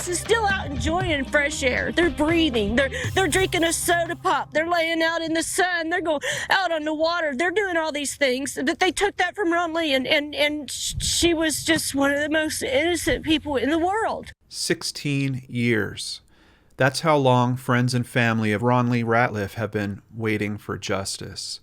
Is still out enjoying fresh air. They're breathing. They're drinking a soda pop. They're laying out in the sun. They're going out on the water. They're doing all these things. That they took that from Ronli, and she was just one of the most innocent people in the world. 16 years. That's how long friends and family of Ronli Ratliff have been waiting for justice.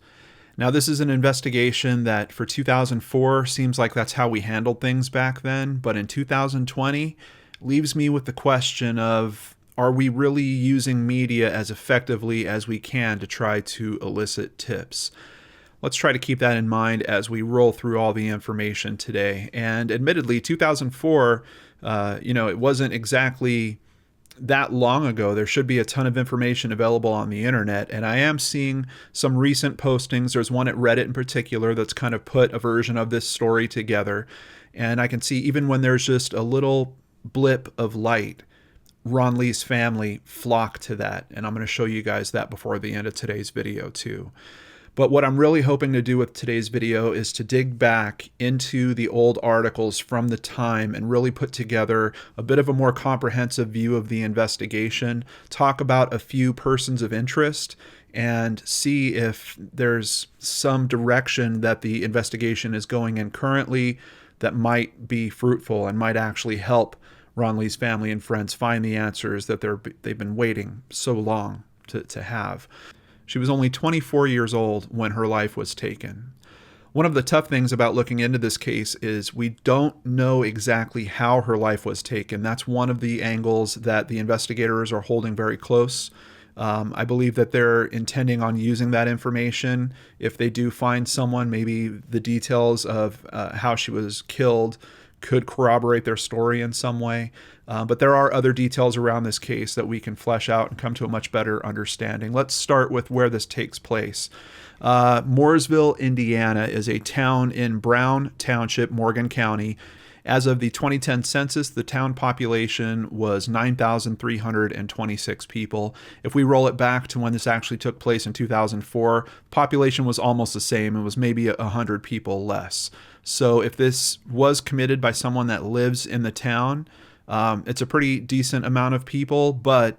Now, this is an investigation that for 2004 seems like that's how we handled things back then, but in 2020 leaves me with the question of, are we really using media as effectively as we can to try to elicit tips? Let's try to keep that in mind as we roll through all the information today. And admittedly, 2004, it wasn't exactly that long ago. There should be a ton of information available on the internet, and I am seeing some recent postings. There's one at Reddit in particular that's kind of put a version of this story together, and I can see even when there's just a little blip of light, Ronli's family flock to that, and I'm going to show you guys that before the end of today's video too. But what I'm really hoping to do with today's video is to dig back into the old articles from the time and really put together a bit of a more comprehensive view of the investigation, talk about a few persons of interest, and see if there's some direction that the investigation is going in currently that might be fruitful and might actually help Ronli's family and friends find the answers that they've been waiting so long to have. She was only 24 years old when her life was taken. One of the tough things about looking into this case is we don't know exactly how her life was taken. That's one of the angles that the investigators are holding very close. I believe that they're intending on using that information. If they do find someone, maybe the details of how she was killed could corroborate their story in some way. But there are other details around this case that we can flesh out and come to a much better understanding. Let's start with where this takes place. Mooresville, Indiana is a town in Brown Township, Morgan County. As of the 2010 census, the town population was 9,326 people. If we roll it back to when this actually took place in 2004, population was almost the same. It was maybe 100 people less. So if this was committed by someone that lives in the town, it's a pretty decent amount of people, but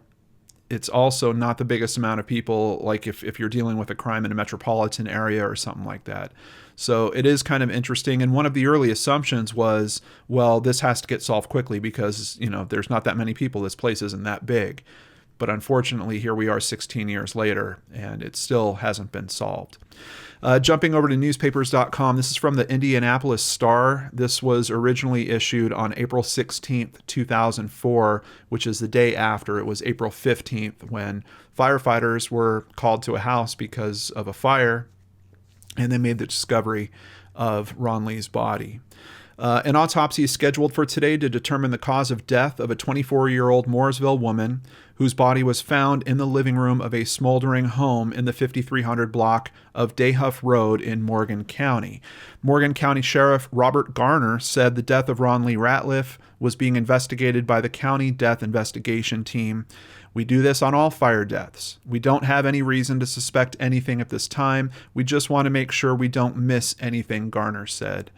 it's also not the biggest amount of people, like if you're dealing with a crime in a metropolitan area or something like that. So it is kind of interesting. And one of the early assumptions was, well, this has to get solved quickly because, there's not that many people. This place isn't that big. But unfortunately, here we are 16 years later, and it still hasn't been solved. Jumping over to newspapers.com, this is from the Indianapolis Star. This was originally issued on April 16th, 2004, which is the day after. It was April 15th when firefighters were called to a house because of a fire, and they made the discovery of Ronli's body. An autopsy is scheduled for today to determine the cause of death of a 24-year-old Mooresville woman whose body was found in the living room of a smoldering home in the 5300 block of Dayhuff Road in Morgan County. Morgan County Sheriff Robert Garner said the death of Ronli Ratliff was being investigated by the County Death Investigation Team. We do this on all fire deaths. We don't have any reason to suspect anything at this time. We just want to make sure we don't miss anything, Garner said.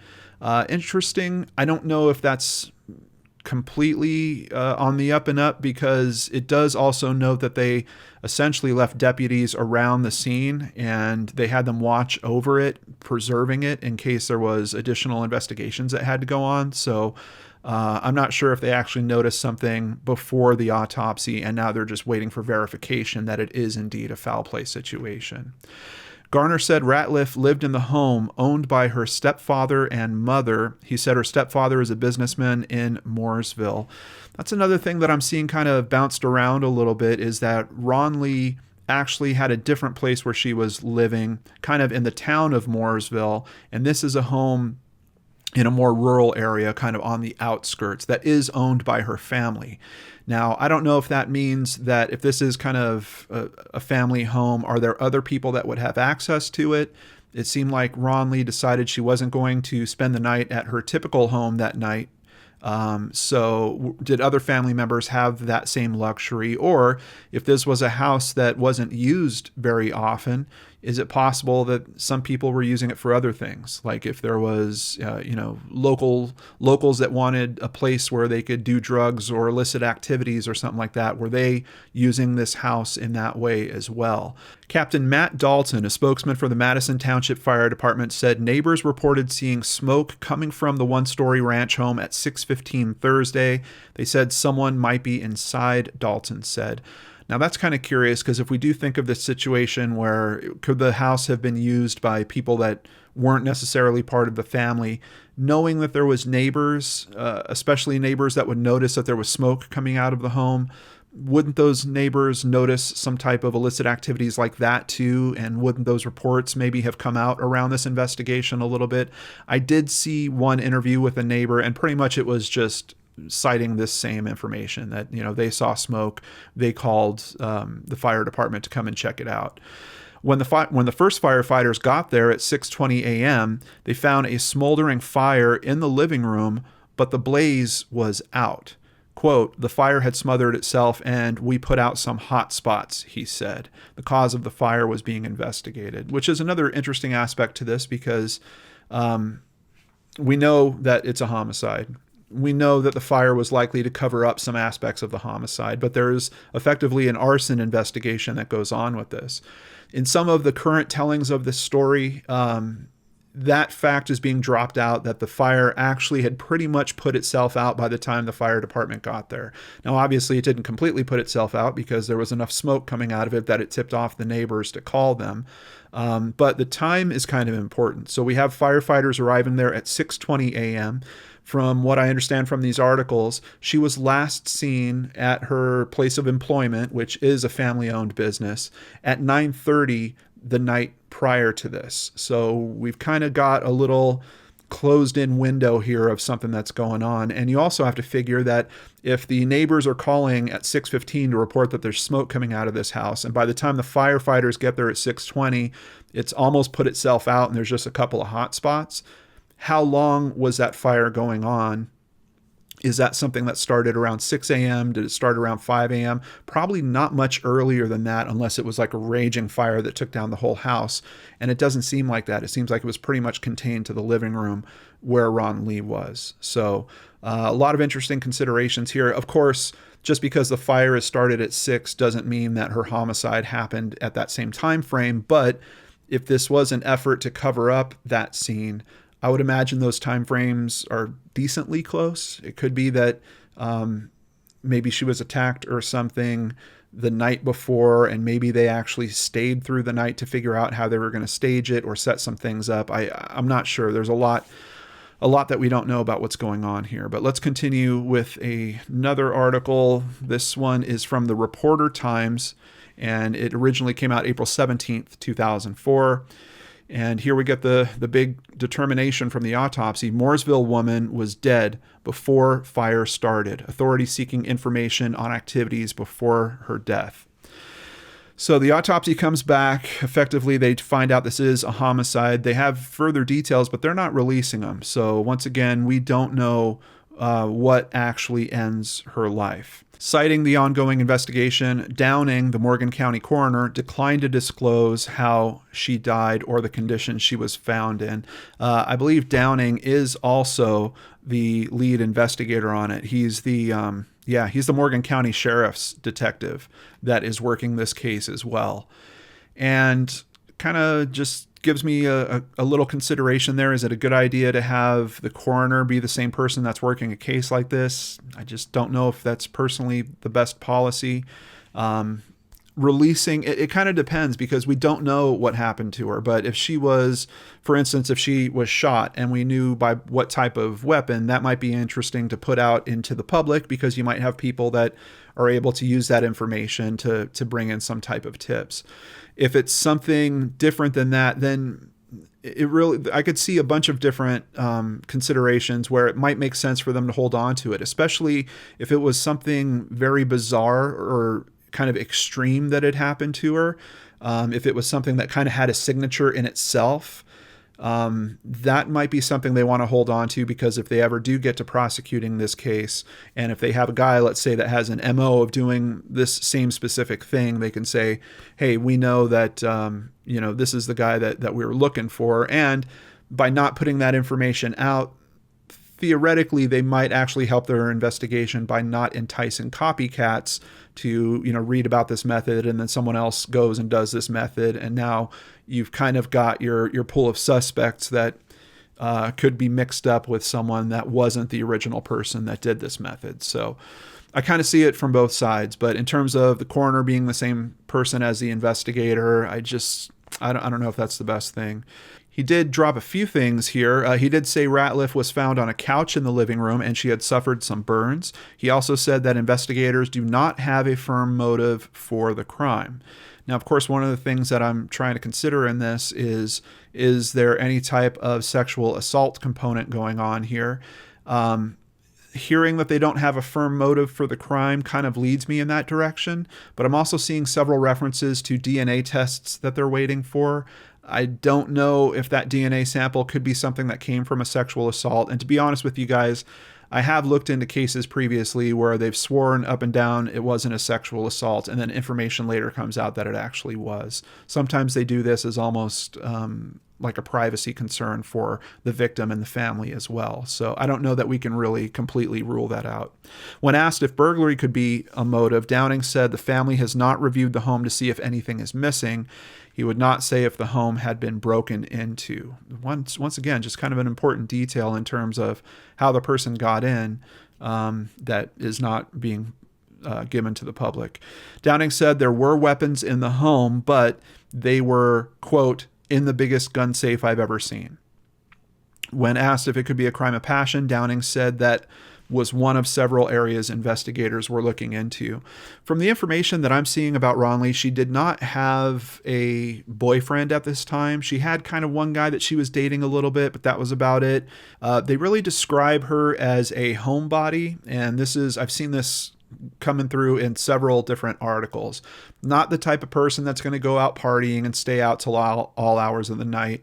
Interesting. I don't know if that's completely on the up and up, because it does also note that they essentially left deputies around the scene and they had them watch over it, preserving it in case there was additional investigations that had to go on. So I'm not sure if they actually noticed something before the autopsy and now they're just waiting for verification that it is indeed a foul play situation. Garner said Ratliff lived in the home owned by her stepfather and mother. He said her stepfather is a businessman in Mooresville. That's another thing that I'm seeing kind of bounced around a little bit, is that Ronli actually had a different place where she was living, kind of in the town of Mooresville, and this is a home in a more rural area, kind of on the outskirts, that is owned by her family. Now, I don't know if that means that if this is kind of a family home, are there other people that would have access to it? It seemed like Ronli decided she wasn't going to spend the night at her typical home that night. So did other family members have that same luxury? Or if this was a house that wasn't used very often, is it possible that some people were using it for other things? Like if there was, locals that wanted a place where they could do drugs or illicit activities or something like that, were they using this house in that way as well? Captain Matt Dalton, a spokesman for the Madison Township Fire Department, said neighbors reported seeing smoke coming from the one-story ranch home at 6:15 Thursday. They said someone might be inside, Dalton said. Now that's kind of curious, because if we do think of this situation where could the house have been used by people that weren't necessarily part of the family, knowing that there was neighbors, especially neighbors that would notice that there was smoke coming out of the home, wouldn't those neighbors notice some type of illicit activities like that too? And wouldn't those reports maybe have come out around this investigation a little bit? I did see one interview with a neighbor, and pretty much it was just citing this same information that, they saw smoke. They called the fire department to come and check it out. When the first firefighters got there at 6:20 a.m., they found a smoldering fire in the living room, but the blaze was out. Quote, "The fire had smothered itself and we put out some hot spots," he said. The cause of the fire was being investigated, which is another interesting aspect to this, because we know that it's a homicide. We know that the fire was likely to cover up some aspects of the homicide, but there is effectively an arson investigation that goes on with this. In some of the current tellings of this story, that fact is being dropped out, that the fire actually had pretty much put itself out by the time the fire department got there. Now, obviously, it didn't completely put itself out, because there was enough smoke coming out of it that it tipped off the neighbors to call them. But the time is kind of important. So we have firefighters arriving there at 6:20 a.m. From what I understand from these articles, she was last seen at her place of employment, which is a family-owned business, at 9:30 the night prior to this. So we've kind of got a little closed-in window here of something that's going on. And you also have to figure that if the neighbors are calling at 6:15 to report that there's smoke coming out of this house, and by the time the firefighters get there at 6:20, it's almost put itself out and there's just a couple of hot spots. How long was that fire going on? Is that something that started around 6 a.m.? Did it start around 5 a.m.? Probably not much earlier than that, unless it was like a raging fire that took down the whole house. And it doesn't seem like that. It seems like it was pretty much contained to the living room where Ronli was. So a lot of interesting considerations here. Of course, just because the fire is started at 6 doesn't mean that her homicide happened at that same time frame. But if this was an effort to cover up that scene, I would imagine those time frames are decently close. It could be that maybe she was attacked or something the night before, and maybe they actually stayed through the night to figure out how they were going to stage it or set some things up. I'm not sure. There's a lot that we don't know about what's going on here. But let's continue with another article. This one is from the Reporter Times, and it originally came out April 17th, 2004. And here we get the big determination from the autopsy. Mooresville woman was dead before fire started. Authorities seeking information on activities before her death. So the autopsy comes back. Effectively, they find out this is a homicide. They have further details, but they're not releasing them. So once again, we don't know what actually ends her life. Citing the ongoing investigation, Downing, the Morgan County coroner, declined to disclose how she died or the condition she was found in. I believe Downing is also the lead investigator on it. He's the Morgan County Sheriff's detective that is working this case as well. And kind of just gives me a little consideration there. Is it a good idea to have the coroner be the same person that's working a case like this? I just don't know if that's personally the best policy. Releasing, it kind of depends, because we don't know what happened to her. But if she was, for instance, if she was shot and we knew by what type of weapon, that might be interesting to put out into the public, because you might have people that are able to use that information to bring in some type of tips. If it's something different than that, then I could see a bunch of different considerations where it might make sense for them to hold on to it, especially if it was something very bizarre or kind of extreme that had happened to her. If it was something that kind of had a signature in itself, That might be something they want to hold on to, because if they ever do get to prosecuting this case, and if they have a guy, let's say, that has an MO of doing this same specific thing, they can say, hey, we know that, this is the guy that we were looking for. And by not putting that information out, theoretically, they might actually help their investigation by not enticing copycats to, read about this method, and then someone else goes and does this method. And now you've kind of got your pool of suspects that could be mixed up with someone that wasn't the original person that did this method. So I kind of see it from both sides. But in terms of the coroner being the same person as the investigator, I don't know if that's the best thing. He did drop a few things here. He did say Ratliff was found on a couch in the living room and she had suffered some burns. He also said that investigators do not have a firm motive for the crime. Now, of course, one of the things that I'm trying to consider in this is there any type of sexual assault component going on here? Hearing that they don't have a firm motive for the crime kind of leads me in that direction, but I'm also seeing several references to DNA tests that they're waiting for. I don't know if that DNA sample could be something that came from a sexual assault. And to be honest with you guys, I have looked into cases previously where they've sworn up and down it wasn't a sexual assault, and then information later comes out that it actually was. Sometimes they do this as almost like a privacy concern for the victim and the family as well. So I don't know that we can really completely rule that out. When asked if burglary could be a motive, Downing said the family has not reviewed the home to see if anything is missing. He would not say if the home had been broken into. Once again, just kind of an important detail in terms of how the person got in that is not being given to the public. Downing said there were weapons in the home, but they were, quote, in the biggest gun safe I've ever seen. When asked if it could be a crime of passion, Downing said that was one of several areas investigators were looking into. From the information that I'm seeing about Ronli, she did not have a boyfriend at this time. She had kind of one guy that she was dating a little bit, but that was about it. They really describe her as a homebody, and I've seen this coming through in several different articles. Not the type of person that's going to go out partying and stay out till all hours of the night.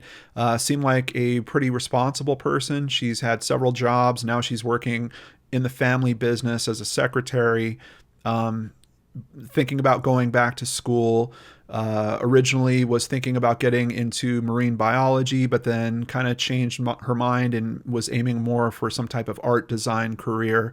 Seemed like a pretty responsible person. She's had several jobs. Now she's working in the family business as a secretary, thinking about going back to school. Originally was thinking about getting into marine biology, but then kind of changed her mind and was aiming more for some type of art design career.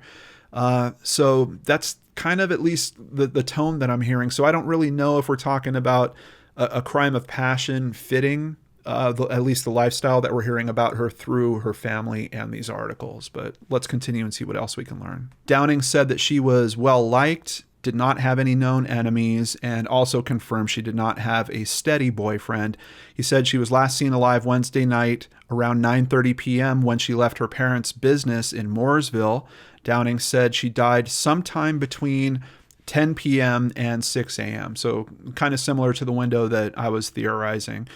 So that's kind of at least the tone that I'm hearing. So I don't really know if we're talking about a crime of passion fitting at least the lifestyle that we're hearing about her through her family and these articles. But let's continue and see what else we can learn. Downing said that she was well liked, did not have any known enemies, and also confirmed she did not have a steady boyfriend. He said she was last seen alive Wednesday night around 9:30 p.m. when she left her parents' business in Mooresville. Downing said she died sometime between 10 p.m. and 6 a.m. So kind of similar to the window that I was theorizing.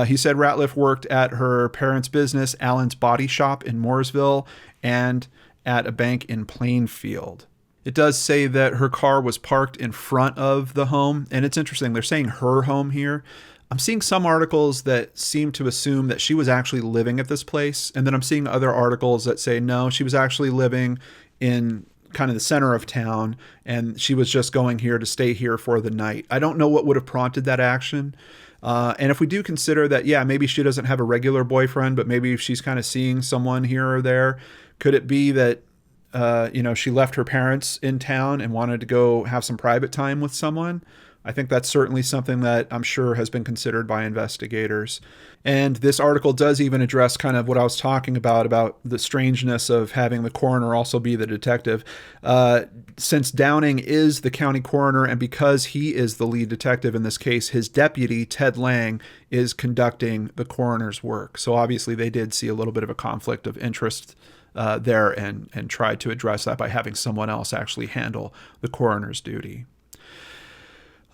He said Ratliff worked at her parents' business, Allen's Body Shop in Mooresville, and at a bank in Plainfield. It does say that her car was parked in front of the home, and it's interesting. They're saying her home here. I'm seeing some articles that seem to assume that she was actually living at this place, and then I'm seeing other articles that say no, she was actually living in kind of the center of town, and she was just going here to stay here for the night. I don't know what would have prompted that action. And if we do consider that, yeah, maybe she doesn't have a regular boyfriend, but maybe if she's kind of seeing someone here or there, could it be that, she left her parents in town and wanted to go have some private time with someone? I think that's certainly something that I'm sure has been considered by investigators. And this article does even address kind of what I was talking about the strangeness of having the coroner also be the detective. Since Downing is the county coroner, and because he is the lead detective in this case, his deputy, Ted Lang, is conducting the coroner's work. So obviously they did see a little bit of a conflict of interest there and tried to address that by having someone else actually handle the coroner's duty.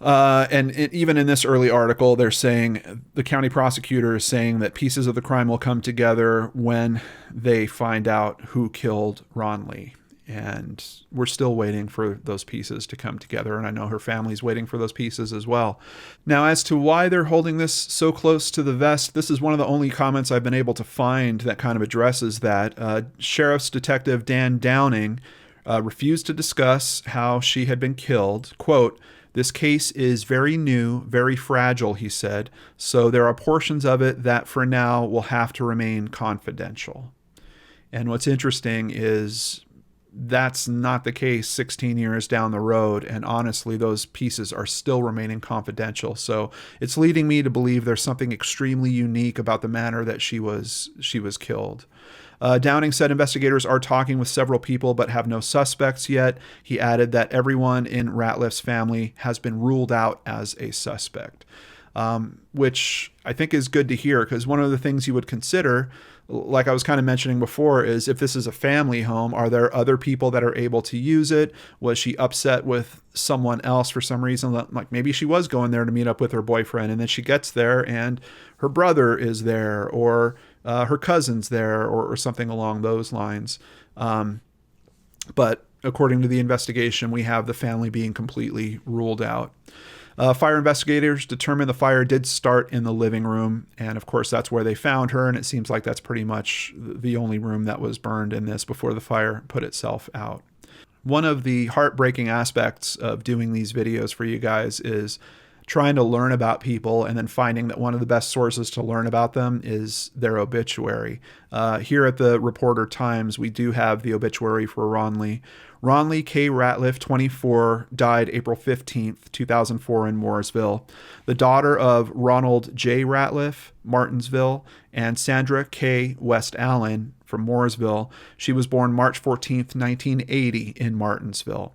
Even in this early article, they're saying the county prosecutor is saying that pieces of the crime will come together when they find out who killed Ronli. And we're still waiting for those pieces to come together. And I know her family's waiting for those pieces as well. Now, as to why they're holding this so close to the vest, this is one of the only comments I've been able to find that kind of addresses that. Sheriff's Detective Dan Downing refused to discuss how she had been killed. Quote, "This case is very new, very fragile," he said, "so there are portions of it that for now will have to remain confidential." And what's interesting is that's not the case 16 years down the road. And honestly, those pieces are still remaining confidential. So it's leading me to believe there's something extremely unique about the manner that she was killed. Downing said investigators are talking with several people but have no suspects yet. He added that everyone in Ratliff's family has been ruled out as a suspect, which I think is good to hear, because one of the things you would consider, like I was kind of mentioning before, is if this is a family home, are there other people that are able to use it? Was she upset with someone else for some reason? Like maybe she was going there to meet up with her boyfriend, and then she gets there and her brother is there, or her cousin's there, or something along those lines. But according to the investigation, we have the family being completely ruled out. Fire investigators determined the fire did start in the living room, and of course that's where they found her, and it seems like that's pretty much the only room that was burned in this before the fire put itself out. One of the heartbreaking aspects of doing these videos for you guys is trying to learn about people and then finding that one of the best sources to learn about them is their obituary. Here at the Reporter Times, we do have the obituary for Ronli. Ronli K. Ratliff, 24, died April 15th, 2004 in Mooresville. The daughter of Ronald J. Ratliff, Martinsville, and Sandra K. West Allen from Mooresville. She was born March 14th, 1980 in Martinsville.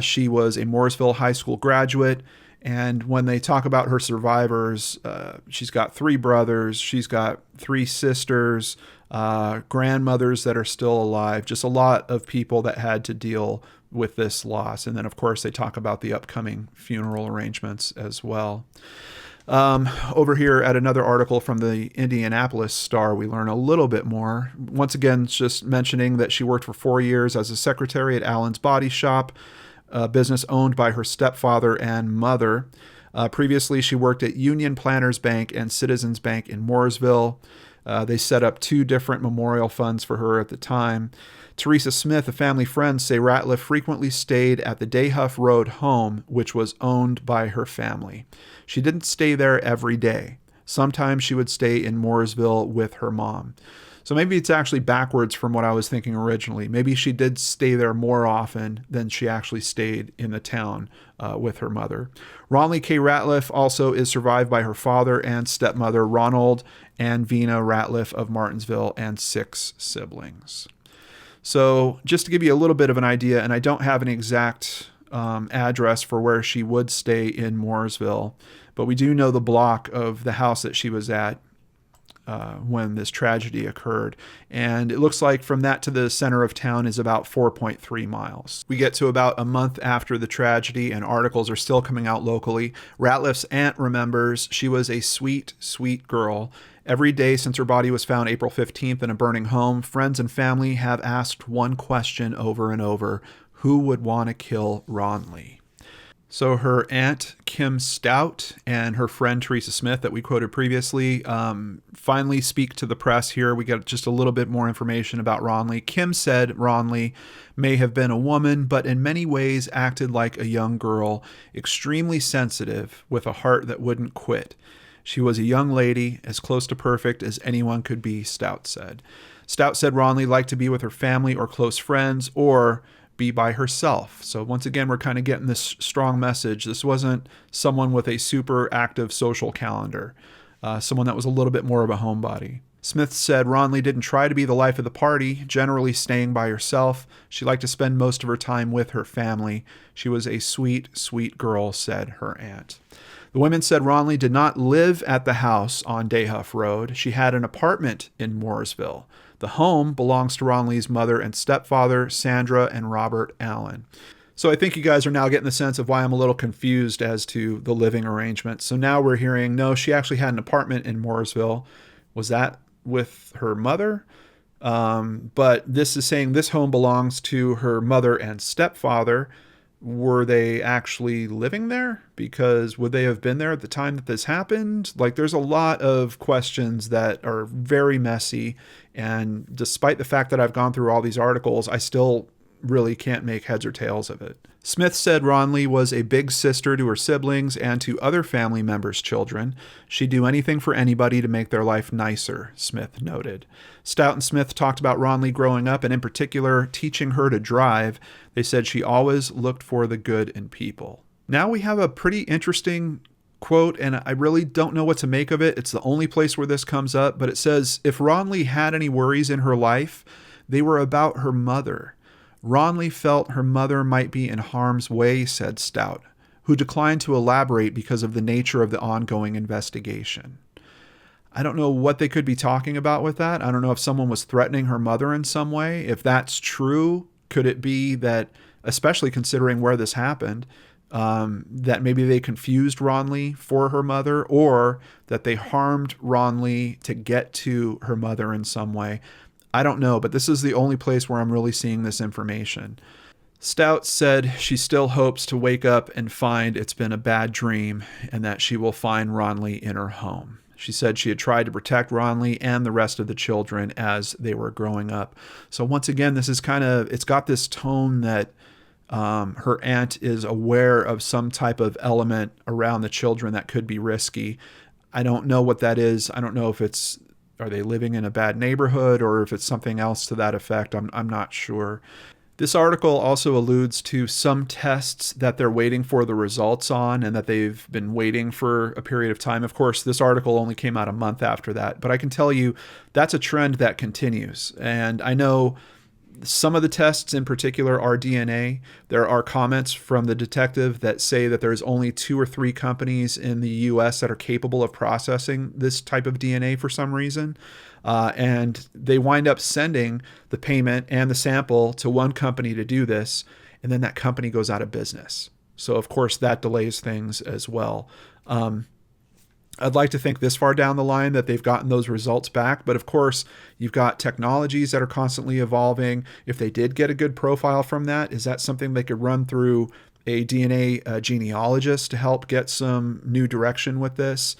She was a Mooresville High School graduate. And when they talk about her survivors, she's got 3 brothers, she's got 3 sisters, grandmothers that are still alive, just a lot of people that had to deal with this loss. And then, of course, they talk about the upcoming funeral arrangements as well. Over here at another article from the Indianapolis Star, we learn a little bit more. Once again, it's just mentioning that she worked for 4 years as a secretary at Allen's Body Shop, a business owned by her stepfather and mother. Previously, she worked at Union Planners Bank and Citizens Bank in Mooresville. They set up 2 different memorial funds for her at the time. Teresa Smith, a family friend, say Ratliff frequently stayed at the Dayhuff Road home, which was owned by her family. She didn't stay there every day. Sometimes she would stay in Mooresville with her mom. So maybe it's actually backwards from what I was thinking originally. Maybe she did stay there more often than she actually stayed in the town with her mother. Ronli K. Ratliff also is survived by her father and stepmother, Ronald and Vina Ratliff of Martinsville, and 6 siblings. So just to give you a little bit of an idea, and I don't have an exact address for where she would stay in Mooresville, but we do know the block of the house that she was at when this tragedy occurred. And it looks like from that to the center of town is about 4.3 miles. We get to about a month after the tragedy, and articles are still coming out locally. Ratliff's aunt remembers she was a sweet, sweet girl. Every day since her body was found April 15th in a burning home, friends and family have asked one question over and over: who would want to kill Ronli? So her aunt, Kim Stout, and her friend, Teresa Smith, that we quoted previously, finally speak to the press here. We get just a little bit more information about Ronli. Kim said Ronli may have been a woman, but in many ways acted like a young girl, extremely sensitive, with a heart that wouldn't quit. She was a young lady, as close to perfect as anyone could be, Stout said. Stout said Ronli liked to be with her family or close friends, or be by herself. So once again, we're kind of getting this strong message. This wasn't someone with a super active social calendar, someone that was a little bit more of a homebody. Smith said Ronli didn't try to be the life of the party, generally staying by herself. She liked to spend most of her time with her family. She was a sweet, sweet girl, said her aunt. The women said Ronli did not live at the house on Dayhuff Road. She had an apartment in Mooresville. The home belongs to Ronli's mother and stepfather, Sandra and Robert Allen. So I think you guys are now getting the sense of why I'm a little confused as to the living arrangement. So now we're hearing, no, she actually had an apartment in Mooresville. Was that with her mother? But this is saying this home belongs to her mother and stepfather. Were they actually living there? Because would they have been there at the time that this happened? Like, there's a lot of questions that are very messy. And despite the fact that I've gone through all these articles, I still really can't make heads or tails of it. Smith said Ronli was a big sister to her siblings and to other family members' children. She'd do anything for anybody to make their life nicer, Smith noted. Stout and Smith talked about Ronli growing up and in particular teaching her to drive. They said she always looked for the good in people. Now we have a pretty interesting quote, and I really don't know what to make of it. It's the only place where this comes up, but it says, if Ronli had any worries in her life, they were about her mother. Ronli felt her mother might be in harm's way, said Stout, who declined to elaborate because of the nature of the ongoing investigation. I don't know what they could be talking about with that. I don't know if someone was threatening her mother in some way. If that's true, could it be that, especially considering where this happened, that maybe they confused Ronli for her mother, or that they harmed Ronli to get to her mother in some way? I don't know, but this is the only place where I'm really seeing this information. Stout said she still hopes to wake up and find it's been a bad dream and that she will find Ronli in her home. She said she had tried to protect Ronli and the rest of the children as they were growing up. So once again, this is it's got this tone that her aunt is aware of some type of element around the children that could be risky. I don't know what that is. I don't know if are they living in a bad neighborhood or if it's something else to that effect. I'm not sure. This article also alludes to some tests that they're waiting for the results on and that they've been waiting for a period of time. Of course, this article only came out a month after that, but I can tell you that's a trend that continues. And I know some of the tests in particular are DNA. There are comments from the detective that say that there's only 2 or 3 companies in the US that are capable of processing this type of DNA for some reason. And they wind up sending the payment and the sample to one company to do this, and then that company goes out of business. So, of course, that delays things as well. I'd like to think this far down the line that they've gotten those results back. But of course, you've got technologies that are constantly evolving. If they did get a good profile from that, is that something they could run through a DNA genealogist to help get some new direction with this?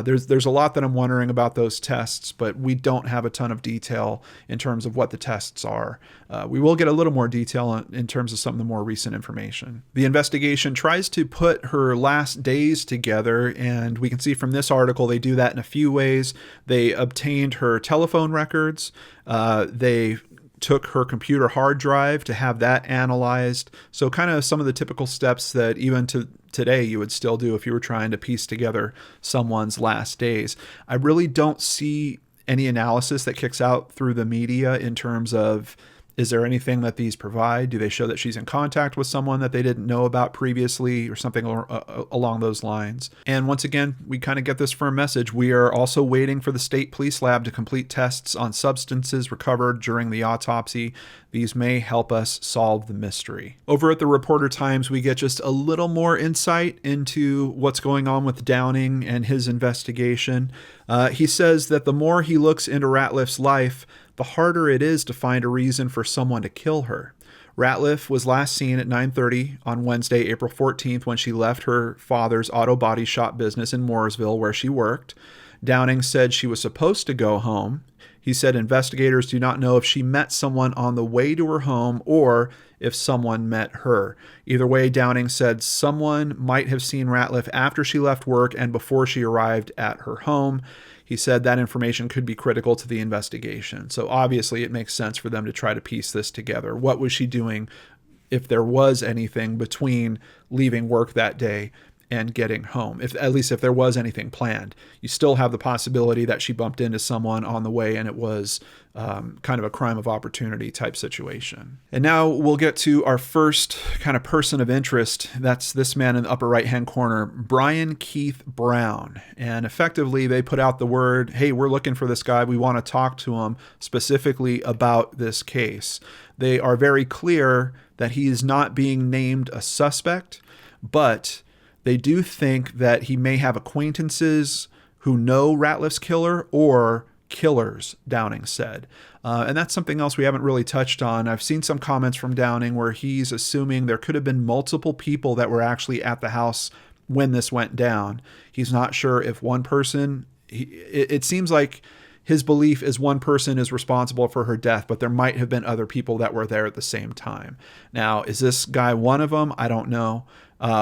There's a lot that I'm wondering about those tests, but we don't have a ton of detail in terms of what the tests are. We will get a little more detail in terms of some of the more recent information. The investigation tries to put her last days together, and we can see from this article they do that in a few ways. They obtained her telephone records. They took her computer hard drive to have that analyzed. So kind of some of the typical steps that even to today you would still do if you were trying to piece together someone's last days. I really don't see any analysis that kicks out through the media in terms of, is there anything that these provide? Do they show that she's in contact with someone that they didn't know about previously or something along those lines? And once again, we kind of get this firm message. We are also waiting for the state police lab to complete tests on substances recovered during the autopsy. These may help us solve the mystery. Over at the Reporter Times, we get just a little more insight into what's going on with Downing and his investigation. He says that the more he looks into Ratliff's life, the harder it is to find a reason for someone to kill her. Ratliff was last seen at 9:30 on Wednesday, April 14th, when she left her father's auto body shop business in Mooresville, where she worked. Downing said she was supposed to go home. He said investigators do not know if she met someone on the way to her home or if someone met her. Either way, Downing said someone might have seen Ratliff after she left work and before she arrived at her home. He said that information could be critical to the investigation. So obviously it makes sense for them to try to piece this together. What was she doing, if there was anything, between leaving work that day and getting home? At least if there was anything planned. You still have the possibility that she bumped into someone on the way and it was kind of a crime of opportunity type situation. And now we'll get to our first kind of person of interest. That's this man in the upper right-hand corner, Brian Keith Brown. And effectively they put out the word, hey, we're looking for this guy. We want to talk to him specifically about this case. They are very clear that he is not being named a suspect, but they do think that he may have acquaintances who know Ratliff's killer or killers, Downing said. And that's something else we haven't really touched on. I've seen some comments from Downing where he's assuming there could have been multiple people that were actually at the house when this went down. He's not sure if one person, it seems like his belief is one person is responsible for her death, but there might have been other people that were there at the same time. Now, is this guy one of them? I don't know.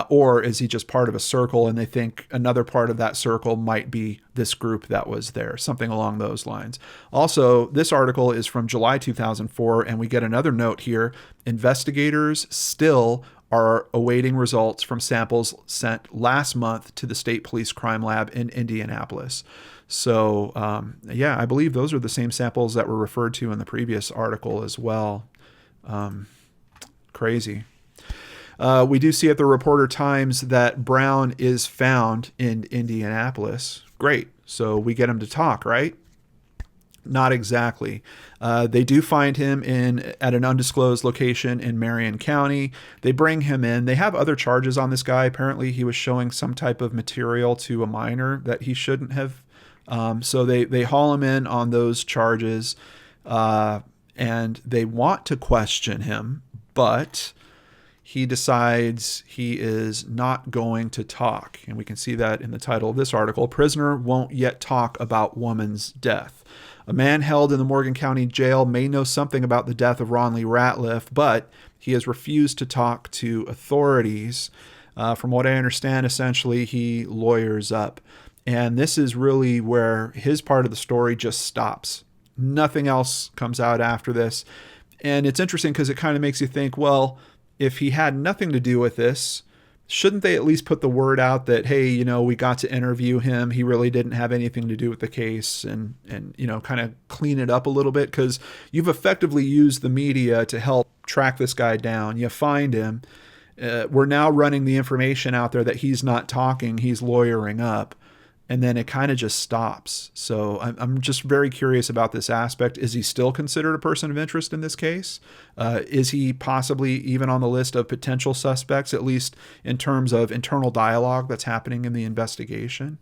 Or is he just part of a circle and they think another part of that circle might be this group that was there, something along those lines. Also, this article is from July 2004, and we get another note here. Investigators still are awaiting results from samples sent last month to the State Police Crime Lab in Indianapolis. So, yeah, I believe those are the same samples that were referred to in the previous article as well. Crazy. We do see at the Reporter Times that Brown is found in Indianapolis. Great. So we get him to talk, right? Not exactly. They do find him at an undisclosed location in Marion County. They bring him in. They have other charges on this guy. Apparently he was showing some type of material to a minor that he shouldn't have. So they haul him in on those charges, and they want to question him, but he decides he is not going to talk. And we can see that in the title of this article. Prisoner won't yet talk about woman's death. A man held in the Morgan County Jail may know something about the death of Ronli Ratliff, but he has refused to talk to authorities. From what I understand, essentially, he lawyers up. And this is really where his part of the story just stops. Nothing else comes out after this. And it's interesting because it kind of makes you think, well, if he had nothing to do with this, shouldn't they at least put the word out that, hey, you know, we got to interview him. He really didn't have anything to do with the case, and you know, kind of clean it up a little bit, because you've effectively used the media to help track this guy down. You find him. We're now running the information out there that he's not talking. He's lawyering up. And then it kind of just stops. So I'm just very curious about this aspect. Is he still considered a person of interest in this case? Is he possibly even on the list of potential suspects, at least in terms of internal dialogue that's happening in the investigation?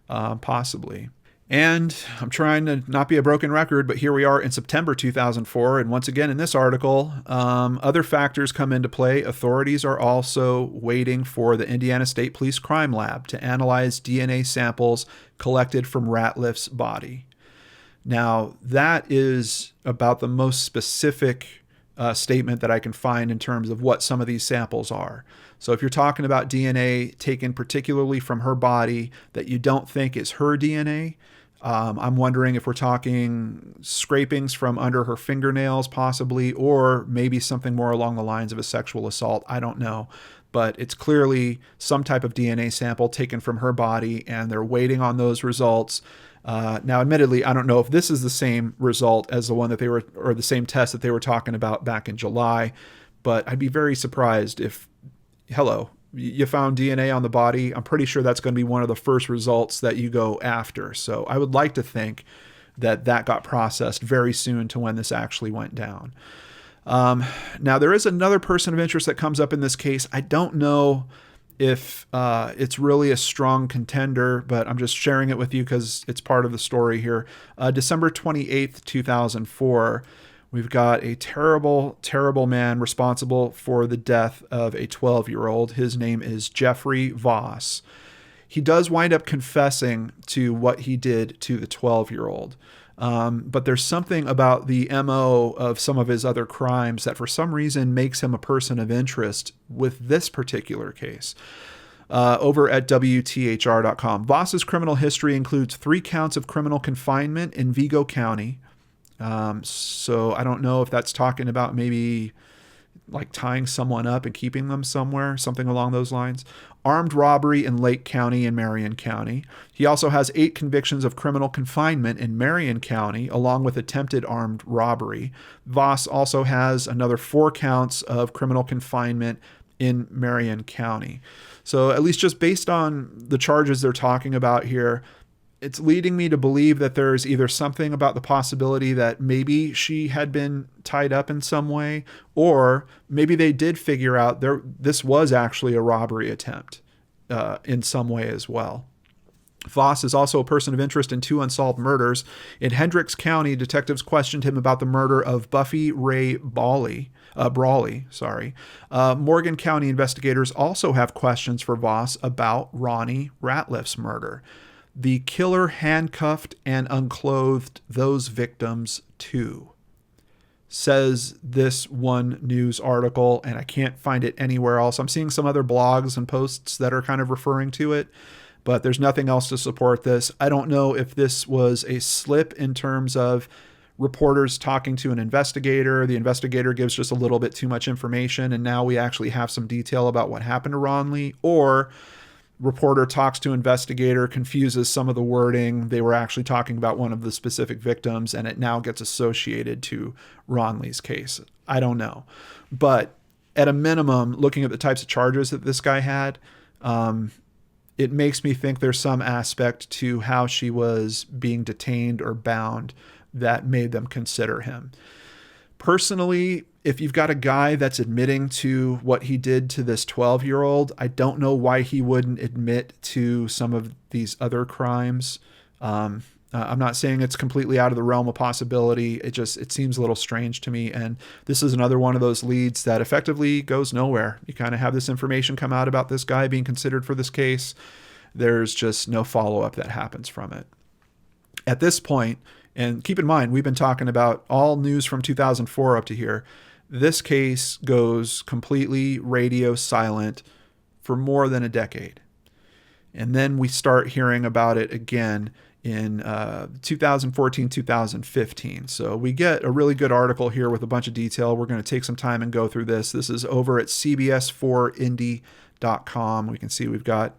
Possibly. And I'm trying to not be a broken record, but here we are in September 2004. And once again, in this article, other factors come into play. Authorities are also waiting for the Indiana State Police Crime Lab to analyze DNA samples collected from Ratliff's body. Now, that is about the most specific statement that I can find in terms of what some of these samples are. So if you're talking about DNA taken particularly from her body that you don't think is her DNA, I'm wondering if we're talking scrapings from under her fingernails possibly, or maybe something more along the lines of a sexual assault. I don't know. But it's clearly some type of DNA sample taken from her body, and they're waiting on those results. Now, admittedly, I don't know if this is the same result as the one that they were, or the same test that they were talking about back in July, but I'd be very surprised if, hello, you found DNA on the body. I'm pretty sure that's going to be one of the first results that you go after. So I would like to think that that got processed very soon to when this actually went down. Now, there is another person of interest that comes up in this case. I don't know if it's really a strong contender, but I'm just sharing it with you because it's part of the story here. December 28th, 2004, we've got a terrible, terrible man responsible for the death of a 12-year-old. His name is Jeffrey Voss. He does wind up confessing to what he did to the 12-year-old. But there's something about the MO of some of his other crimes that for some reason makes him a person of interest with this particular case. Over at WTHR.com, Voss's criminal history includes 3 counts of criminal confinement in Vigo County. So I don't know if that's talking about maybe like tying someone up and keeping them somewhere, something along those lines. Armed robbery in Lake County and Marion County. He also has 8 convictions of criminal confinement in Marion County, along with attempted armed robbery. Voss also has another 4 counts of criminal confinement in Marion County. So at least just based on the charges they're talking about here, it's leading me to believe that there's either something about the possibility that maybe she had been tied up in some way, or maybe they did figure out this was actually a robbery attempt in some way as well. Voss is also a person of interest in 2 unsolved murders. In Hendricks County, detectives questioned him about the murder of Buffy Ray Brawley. Morgan County investigators also have questions for Voss about Ronli Ratliff's murder. The killer handcuffed and unclothed those victims too, says this one news article, and I can't find it anywhere else. I'm seeing some other blogs and posts that are kind of referring to it, but there's nothing else to support this. I don't know if this was a slip in terms of reporters talking to an investigator. The investigator gives just a little bit too much information, and now we actually have some detail about what happened to Ronli, or reporter talks to investigator, confuses some of the wording. They were actually talking about one of the specific victims, and it now gets associated to Ronli's case. I don't know. But at a minimum, looking at the types of charges that this guy had, it makes me think there's some aspect to how she was being detained or bound that made them consider him. Personally, if you've got a guy that's admitting to what he did to this 12-year-old, I don't know why he wouldn't admit to some of these other crimes. I'm not saying it's completely out of the realm of possibility. It seems a little strange to me. And this is another one of those leads that effectively goes nowhere. You kind of have this information come out about this guy being considered for this case. There's just no follow-up that happens from it. At this point, and keep in mind, we've been talking about all news from 2004 up to here. This case goes completely radio silent for more than a decade. And then we start hearing about it again in 2014, 2015. So we get a really good article here with a bunch of detail. We're going to take some time and go through this. This is over at cbs4indy.com. We can see we've got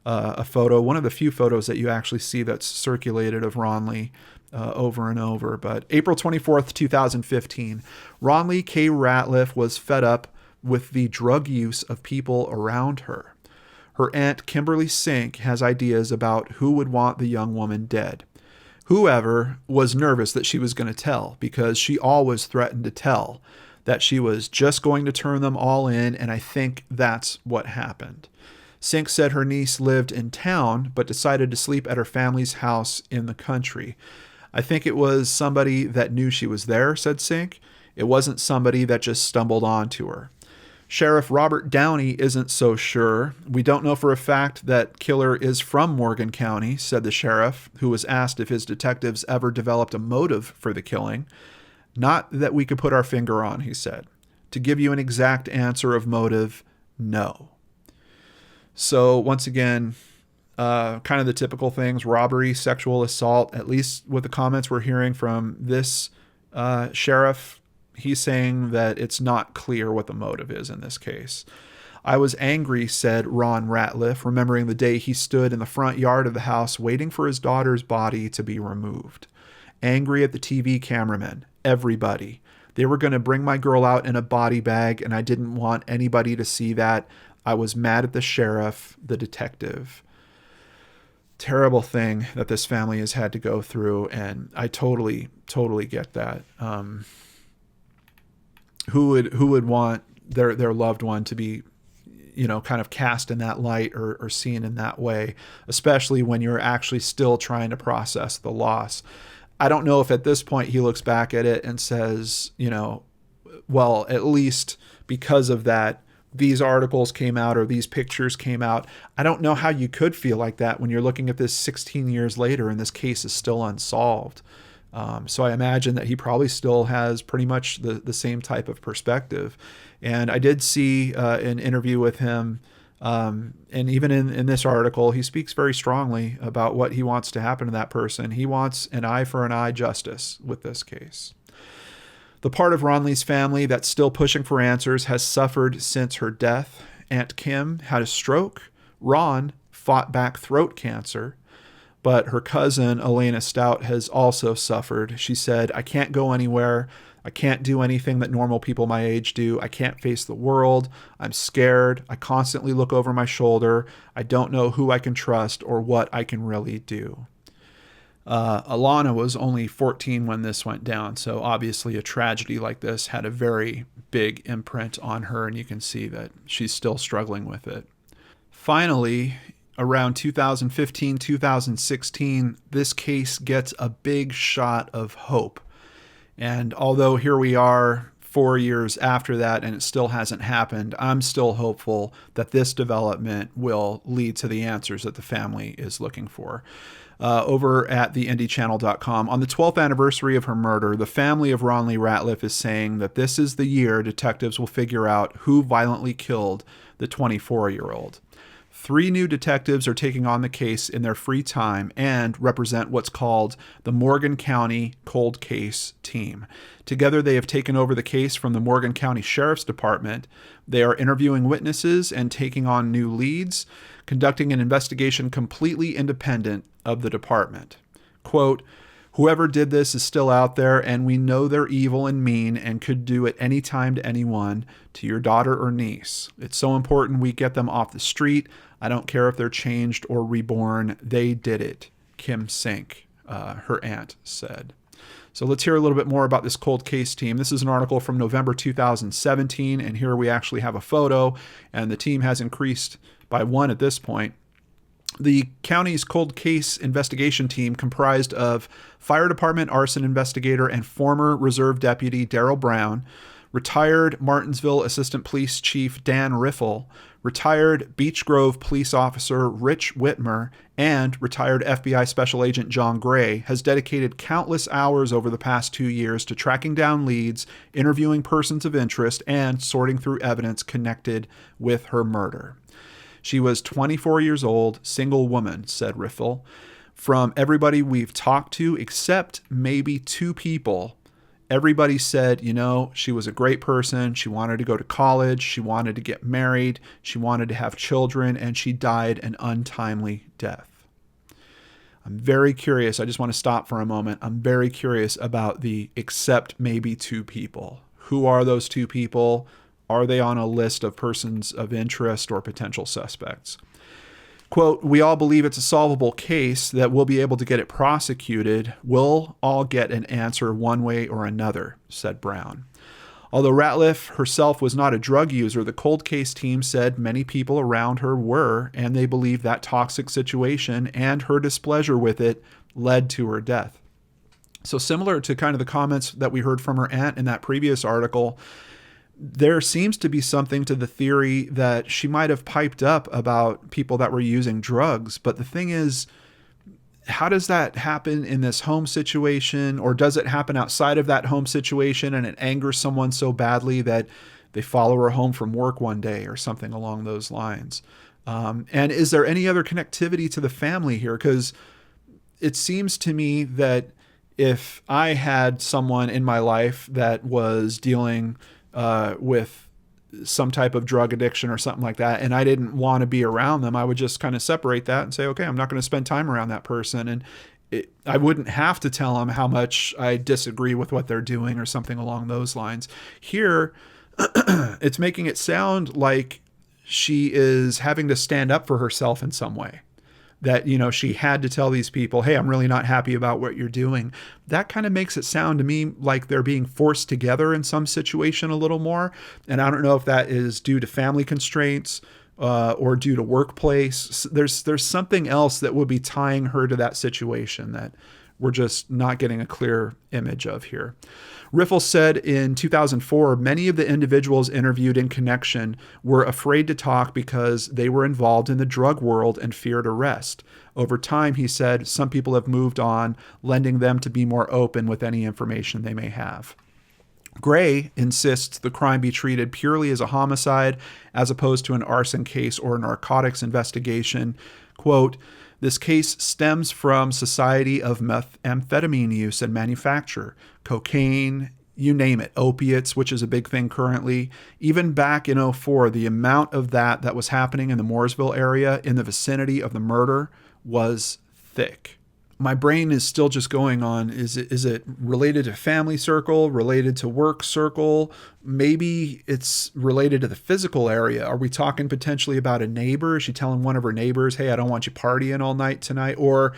a photo, one of the few photos that you actually see that's circulated of Ronli over and over. But April 24th, 2015, Ronli K. Ratliff was fed up with the drug use of people around her. Her aunt, Kimberly Sink, has ideas about who would want the young woman dead. Whoever was nervous that she was going to tell, because she always threatened to tell, that she was just going to turn them all in, and I think that's what happened. Sink said her niece lived in town, but decided to sleep at her family's house in the country. I think it was somebody that knew she was there, said Sink. It wasn't somebody that just stumbled onto her. Sheriff Robert Downey isn't so sure. We don't know for a fact that killer is from Morgan County, said the sheriff, who was asked if his detectives ever developed a motive for the killing. Not that we could put our finger on, he said. To give you an exact answer of motive, no. So once again, kind of the typical things, robbery, sexual assault, at least with the comments we're hearing from this sheriff, he's saying that it's not clear what the motive is in this case. I was angry, said Ron Ratliff, remembering the day he stood in the front yard of the house waiting for his daughter's body to be removed. Angry at the TV cameramen, everybody. They were going to bring my girl out in a body bag, and I didn't want anybody to see that. I was mad at the sheriff, the detective. Terrible thing that this family has had to go through, and I totally get that. Who would want their loved one to be, kind of cast in that light or seen in that way, especially when you're actually still trying to process the loss. I don't know if at this point he looks back at it and says, well, at least because of that, these articles came out or these pictures came out. I don't know how you could feel like that when you're looking at this 16 years later and this case is still unsolved. So I imagine that he probably still has pretty much the same type of perspective. And I did see an interview with him, and even in this article, he speaks very strongly about what he wants to happen to that person. He wants an eye for an eye justice with this case. The part of Ronli's family that's still pushing for answers has suffered since her death. Aunt Kim had a stroke. Ron fought back throat cancer. But her cousin, Elena Stout, has also suffered. She said, I can't go anywhere. I can't do anything that normal people my age do. I can't face the world. I'm scared. I constantly look over my shoulder. I don't know who I can trust or what I can really do. Alana was only 14 when this went down, so obviously a tragedy like this had a very big imprint on her, and you can see that she's still struggling with it. Finally, around 2015, 2016, this case gets a big shot of hope. And although here we are 4 years after that and it still hasn't happened, I'm still hopeful that this development will lead to the answers that the family is looking for. Over at theindychannel.com, on the 12th anniversary of her murder, the family of Ronli Ratliff is saying that this is the year detectives will figure out who violently killed the 24-year-old. 3 new detectives are taking on the case in their free time and represent what's called the Morgan County Cold Case Team. Together, they have taken over the case from the Morgan County Sheriff's Department. They are interviewing witnesses and taking on new leads, conducting an investigation completely independent of the department. Quote, "Whoever did this is still out there, and we know they're evil and mean and could do it any time to anyone, to your daughter or niece. It's so important we get them off the street. I don't care if they're changed or reborn. They did it," Kim Sink, her aunt, said. So let's hear a little bit more about this cold case team. This is an article from November 2017, and here we actually have a photo, and the team has increased by 1 at this point. The county's cold case investigation team, comprised of fire department arson investigator and former reserve deputy Darrell Brown, retired Martinsville Assistant Police Chief Dan Riffle, retired Beech Grove Police Officer Rich Whitmer, and retired FBI Special Agent John Gray, has dedicated countless hours over the past 2 years to tracking down leads, interviewing persons of interest, and sorting through evidence connected with her murder. "She was 24 years old, single woman," said Riffle. "From everybody we've talked to, except maybe 2 people, everybody said, she was a great person. She wanted to go to college. She wanted to get married. She wanted to have children, and she died an untimely death." I'm very curious. I just want to stop for a moment. I'm very curious about the except maybe 2 people. Who are those 2 people? Are they on a list of persons of interest or potential suspects? Quote, "We all believe it's a solvable case, that we'll be able to get it prosecuted. We'll all get an answer one way or another," said Brown. Although Ratliff herself was not a drug user, the cold case team said many people around her were, and they believe that toxic situation and her displeasure with it led to her death. So similar to kind of the comments that we heard from her aunt in that previous article, there seems to be something to the theory that she might have piped up about people that were using drugs. But the thing is, how does that happen in this home situation? Or does it happen outside of that home situation and it angers someone so badly that they follow her home from work one day or something along those lines? And is there any other connectivity to the family here? Because it seems to me that if I had someone in my life that was dealing with some type of drug addiction or something like that, and I didn't want to be around them, I would just kind of separate that and say, okay, I'm not going to spend time around that person. And I wouldn't have to tell them how much I disagree with what they're doing or something along those lines. Here, it's making it sound like she is having to stand up for herself in some way. That, she had to tell these people, hey, I'm really not happy about what you're doing. That kind of makes it sound to me like they're being forced together in some situation a little more. And I don't know if that is due to family constraints or due to workplace. There's something else that would be tying her to that situation that we're just not getting a clear image of here. Riffle said in 2004, many of the individuals interviewed in connection were afraid to talk because they were involved in the drug world and feared arrest. Over time, he said, some people have moved on, lending them to be more open with any information they may have. Gray insists the crime be treated purely as a homicide as opposed to an arson case or a narcotics investigation. Quote, "This case stems from society of methamphetamine use and manufacture, cocaine, you name it, opiates, which is a big thing currently. Even back in 2004, the amount of that was happening in the Mooresville area in the vicinity of the murder was thick." My brain is still just going on, is it related to family circle, related to work circle? Maybe it's related to the physical area. Are we talking potentially about a neighbor? Is she telling one of her neighbors, hey, I don't want you partying all night tonight? Or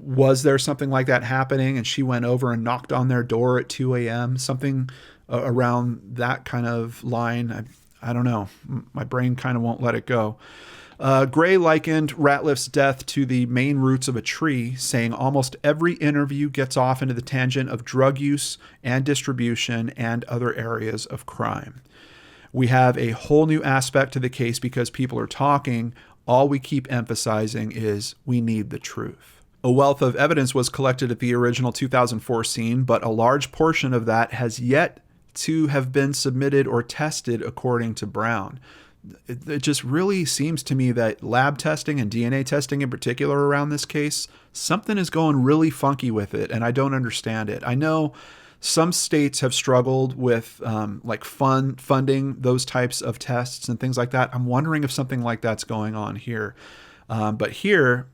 was there something like that happening and she went over and knocked on their door at 2 a.m.? Something around that kind of line. I don't know. My brain kind of won't let it go. Gray likened Ratliff's death to the main roots of a tree, saying almost every interview gets off into the tangent of drug use and distribution and other areas of crime. We have a whole new aspect to the case because people are talking. All we keep emphasizing is we need the truth. A wealth of evidence was collected at the original 2004 scene, but a large portion of that has yet to have been submitted or tested according to Brown. It just really seems to me that lab testing and DNA testing in particular around this case, something is going really funky with it, and I don't understand it. I know some states have struggled with funding those types of tests and things like that. I'm wondering if something like that's going on here. But here,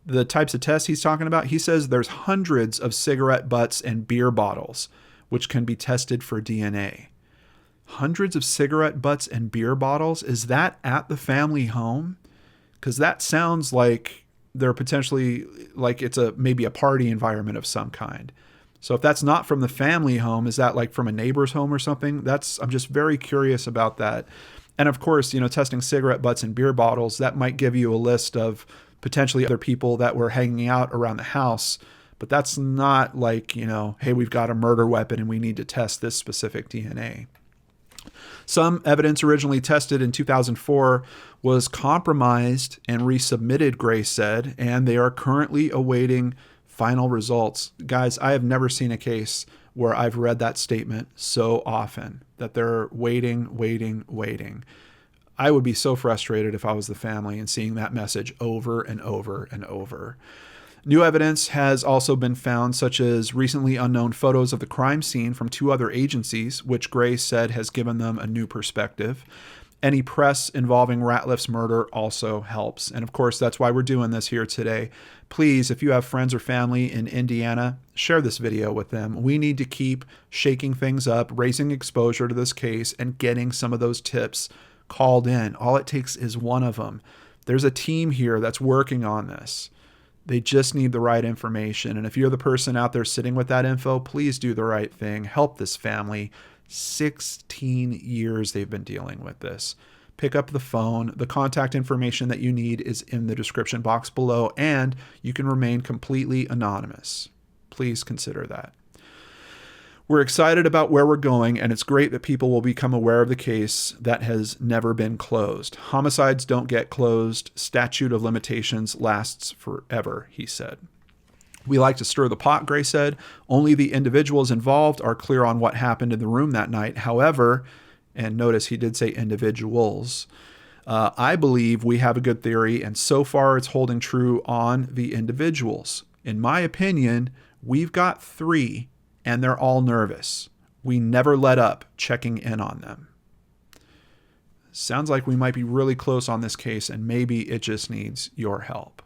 the types of tests he's talking about, he says there's hundreds of cigarette butts and beer bottles which can be tested for DNA. Hundreds of cigarette butts and beer bottles? Is that at the family home? Because that sounds like they're potentially, like it's maybe a party environment of some kind. So if that's not from the family home, is that like from a neighbor's home or something? I'm just very curious about that. And of course, testing cigarette butts and beer bottles, that might give you a list of potentially other people that were hanging out around the house. But that's not like, hey, we've got a murder weapon and we need to test this specific DNA. Some evidence originally tested in 2004 was compromised and resubmitted, Gray said, and they are currently awaiting final results. Guys, I have never seen a case where I've read that statement so often, that they're waiting. I would be so frustrated if I was the family and seeing that message over and over and over. New evidence has also been found, such as recently unknown photos of the crime scene from 2 other agencies, which Gray said has given them a new perspective. Any press involving Ratliff's murder also helps. And of course, that's why we're doing this here today. Please, if you have friends or family in Indiana, share this video with them. We need to keep shaking things up, raising exposure to this case, and getting some of those tips called in. All it takes is one of them. There's a team here that's working on this. They just need the right information. And if you're the person out there sitting with that info, please do the right thing. Help this family. 16 years they've been dealing with this. Pick up the phone. The contact information that you need is in the description box below, and you can remain completely anonymous. Please consider that. We're excited about where we're going, and it's great that people will become aware of the case that has never been closed. Homicides don't get closed. Statute of limitations lasts forever, he said. We like to stir the pot, Gray said. Only the individuals involved are clear on what happened in the room that night. However, and notice he did say individuals, I believe we have a good theory, and so far it's holding true on the individuals. In my opinion, we've got 3, and they're all nervous. We never let up checking in on them. Sounds like we might be really close on this case, and maybe it just needs your help.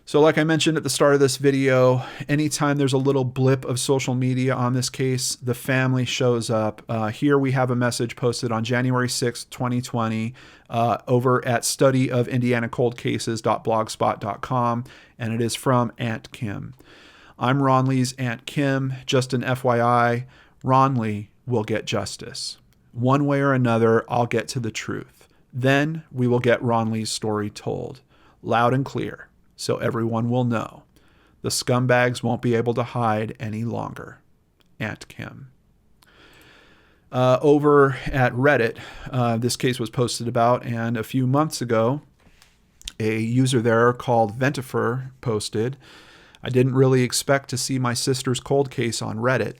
So like I mentioned at the start of this video, anytime there's a little blip of social media on this case, the family shows up. Here we have a message posted on January 6th, 2020 over at studyofindianacoldcases.blogspot.com, and it is from Aunt Kim. I'm Ronli's Aunt Kim. Just an FYI, Ronli will get justice. One way or another, I'll get to the truth. Then we will get Ronli's story told, loud and clear, so everyone will know. The scumbags won't be able to hide any longer. Aunt Kim. Over at Reddit, this case was posted about, and a few months ago, a user there called Ventifer posted, I didn't really expect to see my sister's cold case on Reddit.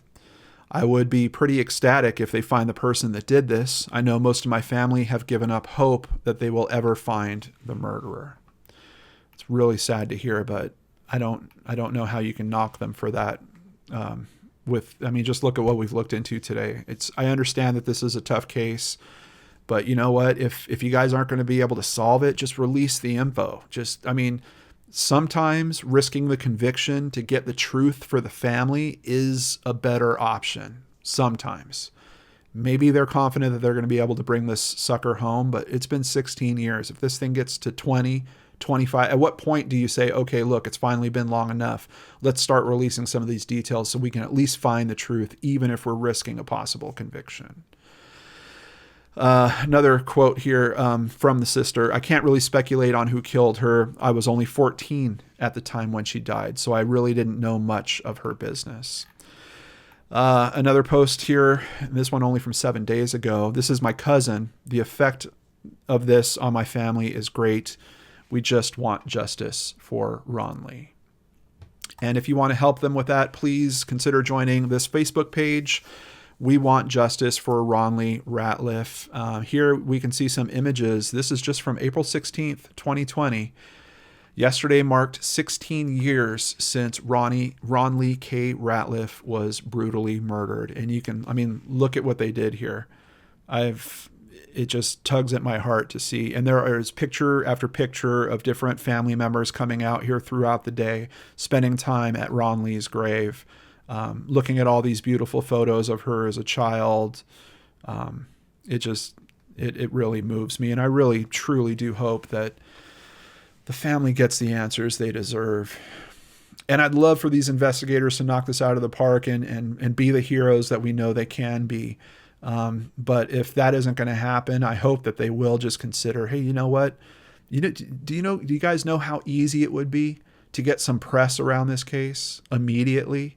I would be pretty ecstatic if they find the person that did this. I know most of my family have given up hope that they will ever find the murderer. It's really sad to hear, but I don't know how you can knock them for that. Just look at what we've looked into today. I understand that this is a tough case, but you know what? If you guys aren't going to be able to solve it, just release the info. Sometimes risking the conviction to get the truth for the family is a better option. Sometimes. Maybe they're confident that they're going to be able to bring this sucker home, but it's been 16 years. If this thing gets to 20, 25, at what point do you say, okay, look, it's finally been long enough. Let's start releasing some of these details so we can at least find the truth, even if we're risking a possible conviction. Another quote here from the sister. I can't really speculate on who killed her. I was only 14 at the time when she died, so I really didn't know much of her business. Another post here, this one only from 7 days ago. This is my cousin. The effect of this on my family is great. We just want justice for Ronli. And if you want to help them with that, please consider joining this Facebook page. We want justice for Ronli Ratliff. Here we can see some images. This is just from April 16th, 2020. Yesterday marked 16 years since Ronli K. Ratliff was brutally murdered. And you can, I mean, look at what they did here. It just tugs at my heart to see. And there is picture after picture of different family members coming out here throughout the day, spending time at Ronli's grave. Looking at all these beautiful photos of her as a child, it really moves me. And I really, truly do hope that the family gets the answers they deserve. And I'd love for these investigators to knock this out of the park and be the heroes that we know they can be. But if that isn't going to happen, I hope that they will just consider, hey, you know what? Do you guys know how easy it would be to get some press around this case immediately?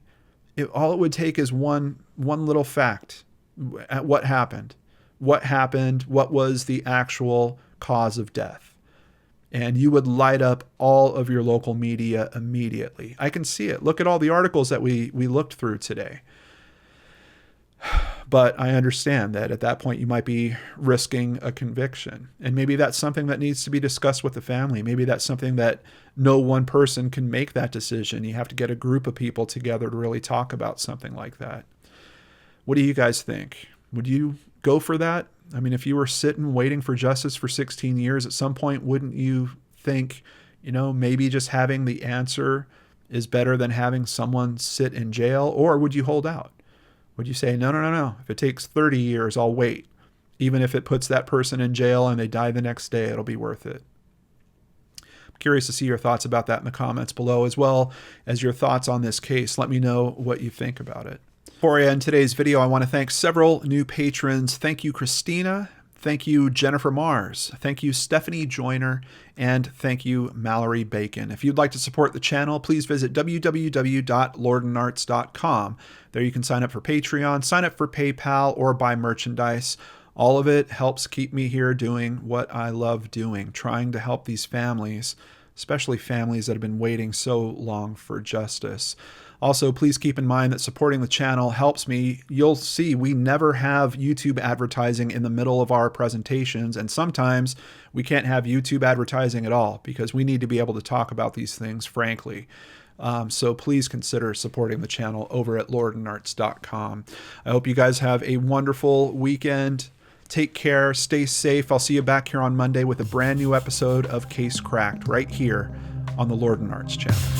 All it would take is one little fact at what happened. What happened? What was the actual cause of death? And you would light up all of your local media immediately. I can see it. Look at all the articles that we looked through today. But I understand that at that point you might be risking a conviction. And maybe that's something that needs to be discussed with the family. Maybe that's something that no one person can make that decision. You have to get a group of people together to really talk about something like that. What do you guys think? Would you go for that? I mean, if you were sitting waiting for justice for 16 years, at some point, wouldn't you think, maybe just having the answer is better than having someone sit in jail? Or would you hold out? Would you say, no. If it takes 30 years, I'll wait. Even if it puts that person in jail and they die the next day, it'll be worth it. I'm curious to see your thoughts about that in the comments below, as well as your thoughts on this case. Let me know what you think about it. Before I end today's video, I want to thank several new patrons. Thank you, Christina. Thank you, Jennifer Mars. Thank you, Stephanie Joyner. And thank you, Mallory Bacon. If you'd like to support the channel, please visit www.lordandarts.com. There you can sign up for Patreon, sign up for PayPal, or buy merchandise. All of it helps keep me here doing what I love doing, trying to help these families, especially families that have been waiting so long for justice. Also, please keep in mind that supporting the channel helps me. You'll see we never have YouTube advertising in the middle of our presentations, and sometimes we can't have YouTube advertising at all because we need to be able to talk about these things frankly. So please consider supporting the channel over at lordandarts.com. I hope you guys have a wonderful weekend. Take care, stay safe. I'll see you back here on Monday with a brand new episode of Case Cracked right here on the Lord and Arts channel.